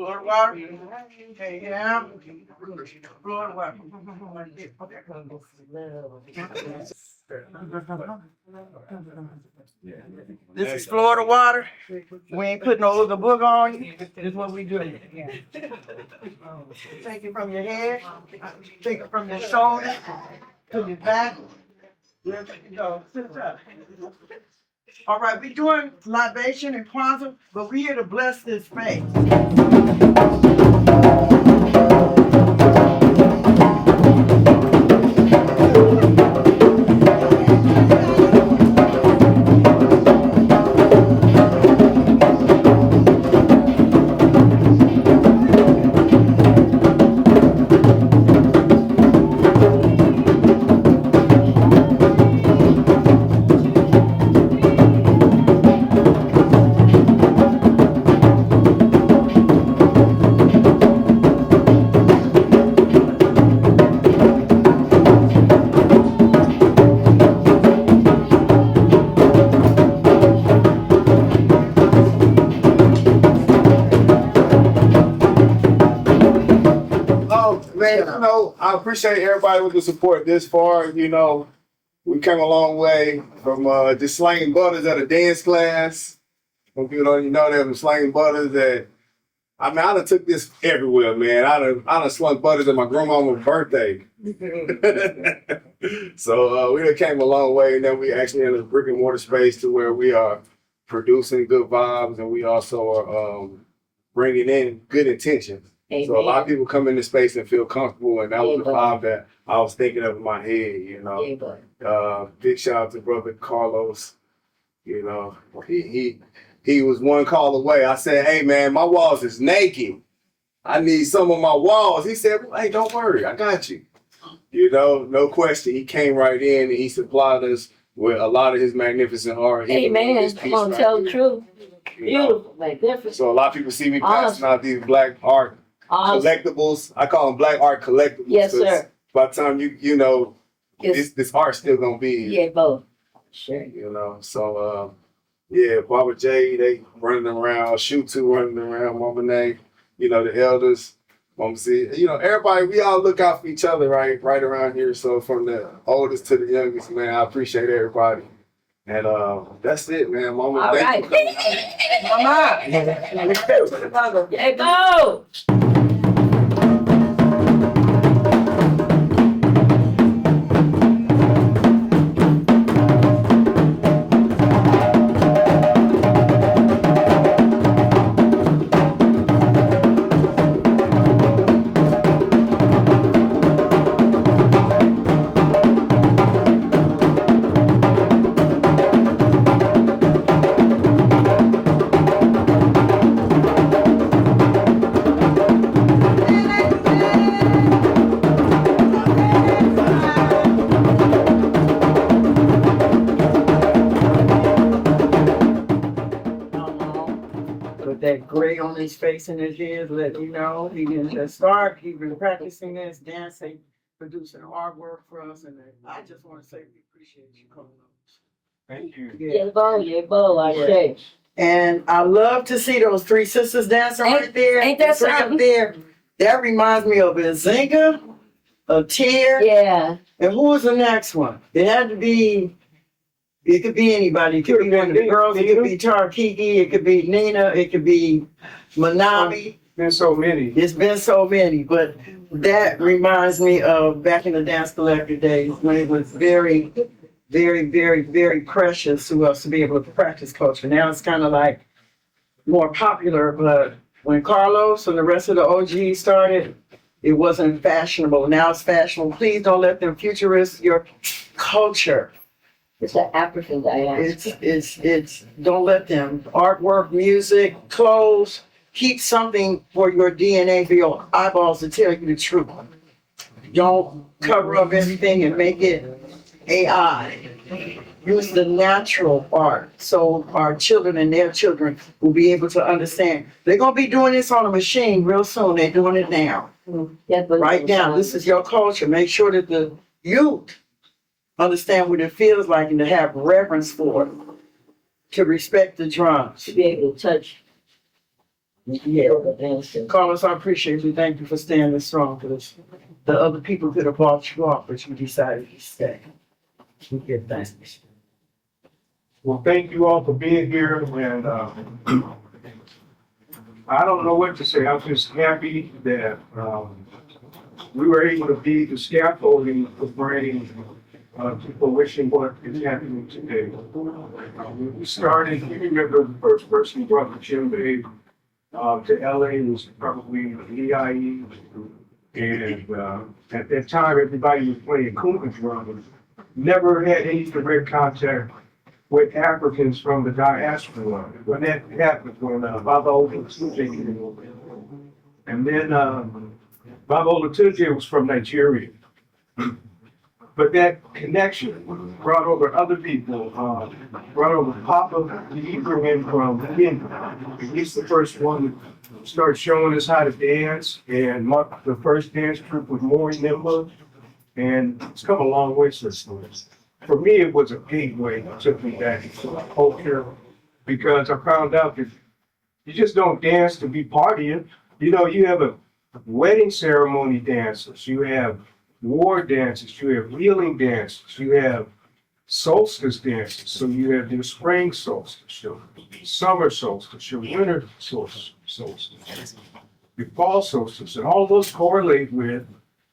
Florida water. Hey, yeah. Florida water. This is Florida water. We ain't putting no other book on you. This is what we do. Take it from your head, take it from your shoulder to your back. There you go. Sit up. All right, we're doing libation and Kwanzaa, but we're here to bless this space. Man, I appreciate everybody with the support this far. We came a long way from just slanging butters at a dance class. Some people don't even know that I'm slanging butters I done took this everywhere, man. I done slung butters at my grandmama's birthday. So we done came a long way, and then we actually in a brick and mortar space to where we are producing good vibes, and we also are bringing in good intentions. Amen. So a lot of people come into space and feel comfortable, and that was the vibe that I was thinking of in my head, Big shout out to brother Carlos. He was one call away. I said, hey man, my walls is naked. I need some of my walls. He said, hey, don't worry, I got you. No question. He came right in and he supplied us with a lot of his magnificent art. Amen. Come on, tell the truth. Beautiful, magnificent. So a lot of people see me passing out these black art collectibles. I call them black art collectibles. Yes, sir. By the time this art's still gonna be both. Sure. So Barbara J, they running around, Shoot 2 running around, Mama Nene, the elders, Mama C, everybody, we all look out for each other right around here. So from the oldest to the youngest, man, I appreciate everybody. And that's it, man. Mama, all thank you. Mama. Yeah, go. That gray on his face and his ears, let you know he didn't just start. He's been practicing this, dancing, producing artwork for us, and I just want to say we appreciate you coming on. Thank you. Yeah, bow, I say. And I love to see those three sisters dancing right there. Ain't that something? Up there. That reminds me of Nzinga, of Tear. Yeah. And who was the next one? It had to be. It could be anybody. It could be one of the girls. It could be Tarkiki. It could be Nina. It could be Manami. Been so many. It's been so many, but that reminds me of back in the dance collector days when it was very, very, very, very precious to us to be able to practice culture. Now it's kind of like more popular, but when Carlos and the rest of the OGs started, it wasn't fashionable. Now it's fashionable. Please don't let them futurist your culture. It's an African diaspora. It's don't let them. Artwork, music, clothes, keep something for your DNA, for your eyeballs to tell you the truth. Don't cover up everything and make it AI. Use the natural art so our children and their children will be able to understand. They're gonna be doing this on a machine real soon. They're doing it now. Right now, this is your culture. Make sure that the youth understand what it feels like and to have reverence for it, to respect the drums. To be able to touch Yeah, that's it. Carlos, I appreciate you. Thank you for standing strong for this. The other people could have bought you off, but you decided to stay. We get thanks. Well, thank you all for being here, and I don't know what to say. I'm just happy that we were able to be the scaffolding for bringing to fruition what is happening today. When we started, you remember the first person who brought the djembe to LA was probably EIE. And at that time, everybody was playing Kuma's drum. Never had any direct contact with Africans from the diaspora. When that happened, when Baba Olatunji came over. And then Baba Olatunji was from Nigeria. But that connection brought over other people, brought over Papa the Ibrahim from India. He's the first one to start showing us how to dance. And the first dance troupe was Maury Nimba. And it's come a long way since then. For me, it was a gateway that took me back into the culture because I found out that you just don't dance to be partying. You know, you have a wedding ceremony dances, you have war dances, you have healing dances, you have solstice dances. So you have your spring solstice, your summer solstice, your winter solstice, your fall solstice, and all those correlate with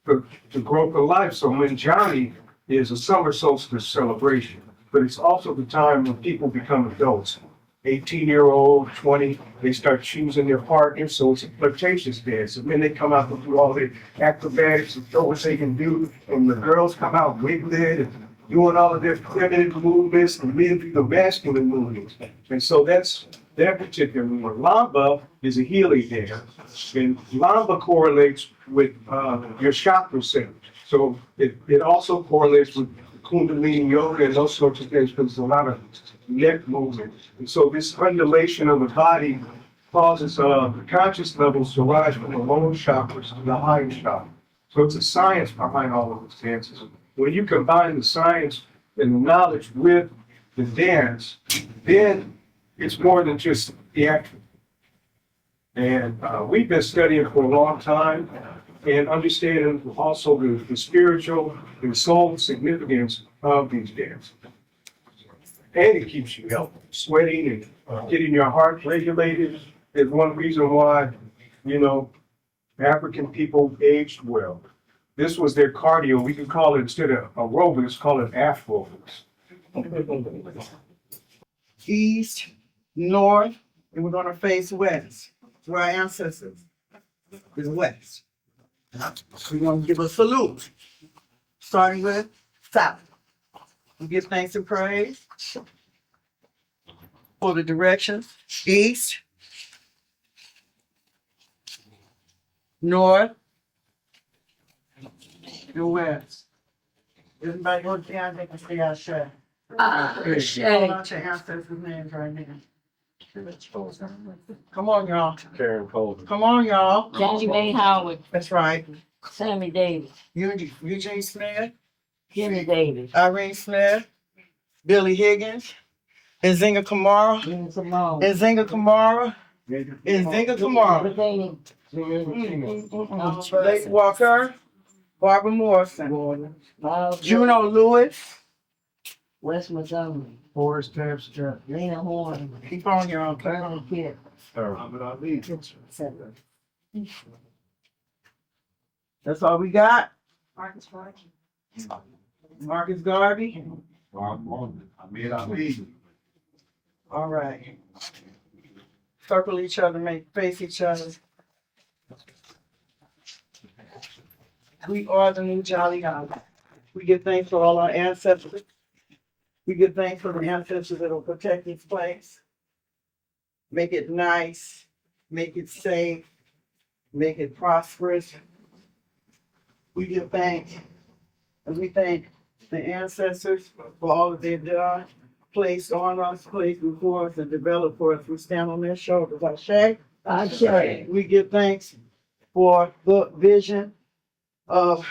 the growth of life. So Manjani is a summer solstice celebration, but it's also the time when people become adults. 18-year-old, 20, they start choosing their partners, so it's a flirtatious dance. And then they come out and do all the acrobatics and show what they can do, and the girls come out wiggling and doing all of their feminine movements, and men do the masculine movements. And so that's that particular one. Lamba is a healing dance, and Lamba correlates with your chakra centers. So it also correlates with Kundalini yoga and those sorts of things, because there's a lot of neck movement. And so this undulation of the body causes the conscious levels to rise from the lower chakras to the higher chakras. So it's a science behind all of these dances. When you combine the science and the knowledge with the dance, then it's more than just theatrical. And we've been studying for a long time and understanding also the spiritual and soul significance of these dances. And it keeps you healthy. Sweating and getting your heart regulated is one reason why, you know, African people aged well. This was their cardio. We could call it, instead of aerobics, call it aerobics. East, north, and we're gonna face west. Where our ancestors is west. We're gonna give a salute, starting with south. We give thanks and praise for the directions, east, north, and west. Everybody go down, they can stay out shut. Call out your ancestors' names right now. Come on, y'all. Karen Cole. Come on, y'all. Johnny May Howard, That's right. Sammy Davis, Eugene Smith, Jimmy Davis, Irene Smith, Billy Higgins, Nzinga Kamara, Jimmy Simone. Nzinga Kamara, Nzinga Kamara, Blake Walker, Barbara Morrison, Juno Lewis. West Montgomery, Forrest Taps, Lena Horn, Keep on, y'all. Colonel Kit, That's all we got. Marcus Garvey. Marcus Garvey. I All right. Circle each other, face each other. We are the new Jolly Holly. We give thanks for all our ancestors. We give thanks for the ancestors that will protect this place. Make it nice, make it safe, make it prosperous. We give thanks, and we thank the ancestors for all that they've done, placed on us, placed before us, and developed for us. We stand on their shoulders. Ashe. We give thanks for the vision of,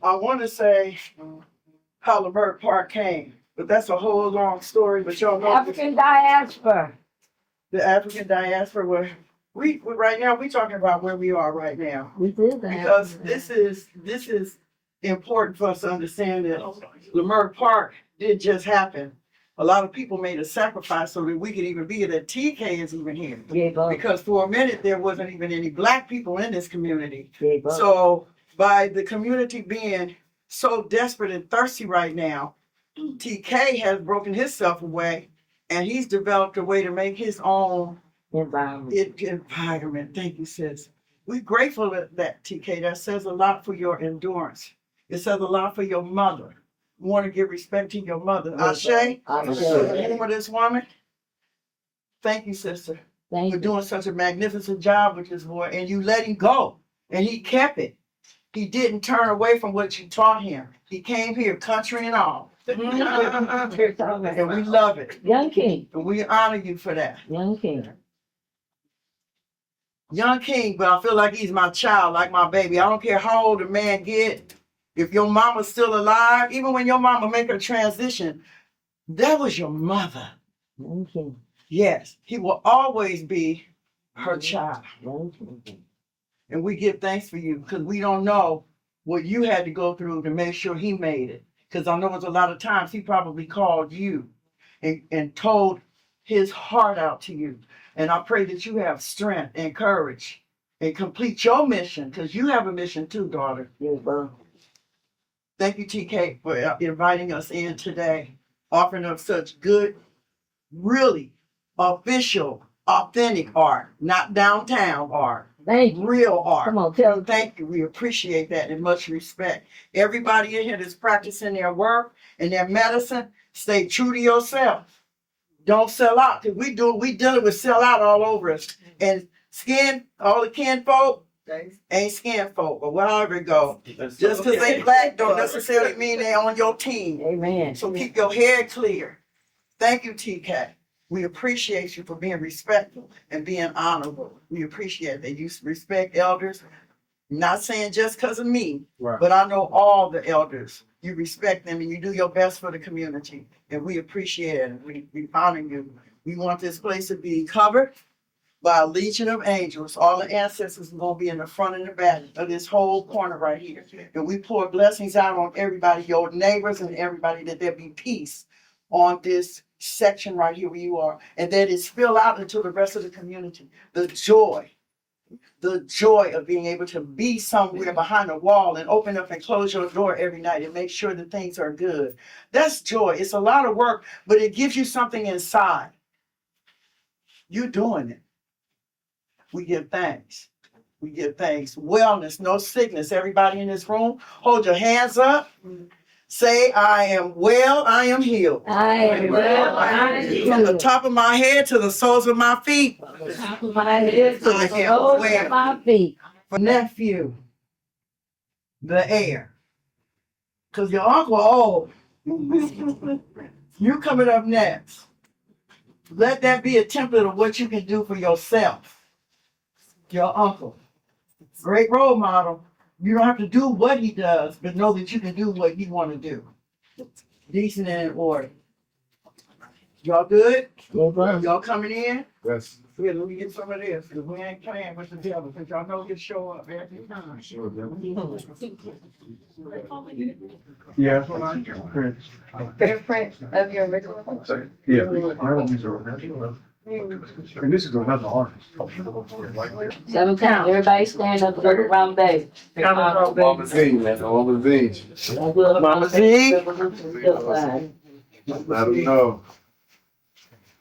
I want to say, how Leimert Park came, but that's a whole long story. But y'all know African diaspora. the African diaspora, we right now, we talking about where we are right now. We did that. Because this is important for us to understand that Leimert Park did just happen. A lot of people made a sacrifice so that we could even be here, that TK is even here. Gave up. Because for a minute, there wasn't even any Black people in this community. Gave up. So by the community being so desperate and thirsty right now, TK has broken himself away and he's developed a way to make his own environment. Thank you, sis. We're grateful that TK. That says a lot for your endurance. It says a lot for your mother. We want to give respect to your mother. Ashe, the name of this woman. Thank you, sister, Thank for you. doing such a magnificent job with this boy. And you let him go. And he kept it. He didn't turn away from what you taught him. He came here, country and all. And we love it. Young King. And we honor you for that. Young King. Young King, but I feel like he's my child, like my baby. I don't care how old a man get. If your mama's still alive, even when your mama make her transition, that was your mother. Young King. Yes, he will always be her child. Young King. And we give thanks for you because we don't know what you had to go through to make sure he made it. Because I know there's a lot of times he probably called you and told his heart out to you. And I pray that you have strength and courage and complete your mission because you have a mission too, daughter. Gave up. Thank you, TK, for inviting us in today, offering us such good, really official, authentic art, not downtown art, Thank you. real art. Come on, tell them. Thank you. We appreciate that and much respect. Everybody in here that's practicing their work and their medicine, stay true to yourself. Don't sell out. Because we dealing with sell out all over us. And all the kin folk ain't skin folk, but however it go. Just because they Black don't necessarily mean they on your team. Amen. So keep your head clear. Thank you, TK. We appreciate you for being respectful and being honorable. We appreciate that you respect elders. Not saying just because of me, Right. but I know all the elders. You respect them and you do your best for the community. And we appreciate it. We honor you. We want this place to be covered by a legion of angels. All the ancestors are going to be in the front and the back of this whole corner right here. And we pour blessings out on everybody, your neighbors and everybody, that there be peace on this section right here where you are. And that it spill out into the rest of the community. The joy of being able to be somewhere behind a wall and open up and close your door every night and make sure that things are good. That's joy. It's a lot of work, but it gives you something inside. You're doing it. We give thanks. We give thanks. Wellness, no sickness. Everybody in this room, hold your hands up. Say, I am well, I am healed. I am well. I am From the healed. top of my head to the soles of my feet. From the top of my head to the soles of my feet. For nephew, the heir. Because your uncle old. You coming up next. Let that be a template of what you can do for yourself. Your uncle. Great role model. You don't have to do what he does, but know that you can do what you want to do. Decent and in order. Y'all good? Y'all coming in? Yes. Yeah, let me get some of this, because we ain't playing with the devil, because y'all know he'll show up every time. Yeah, that's what I do. Fingerprint of your original. Yeah. And this is another artist. 7 times. Everybody stand up, look around, baby. Mama Z, man. Mama Z. Mama Z. Let them know.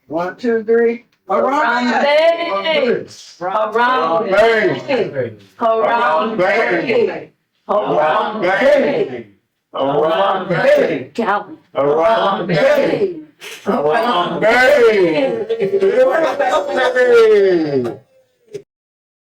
1, 2, 3. Around, baby. Around, baby. Around, baby. Around, baby. Around, baby. Count. Around, baby. Around, baby.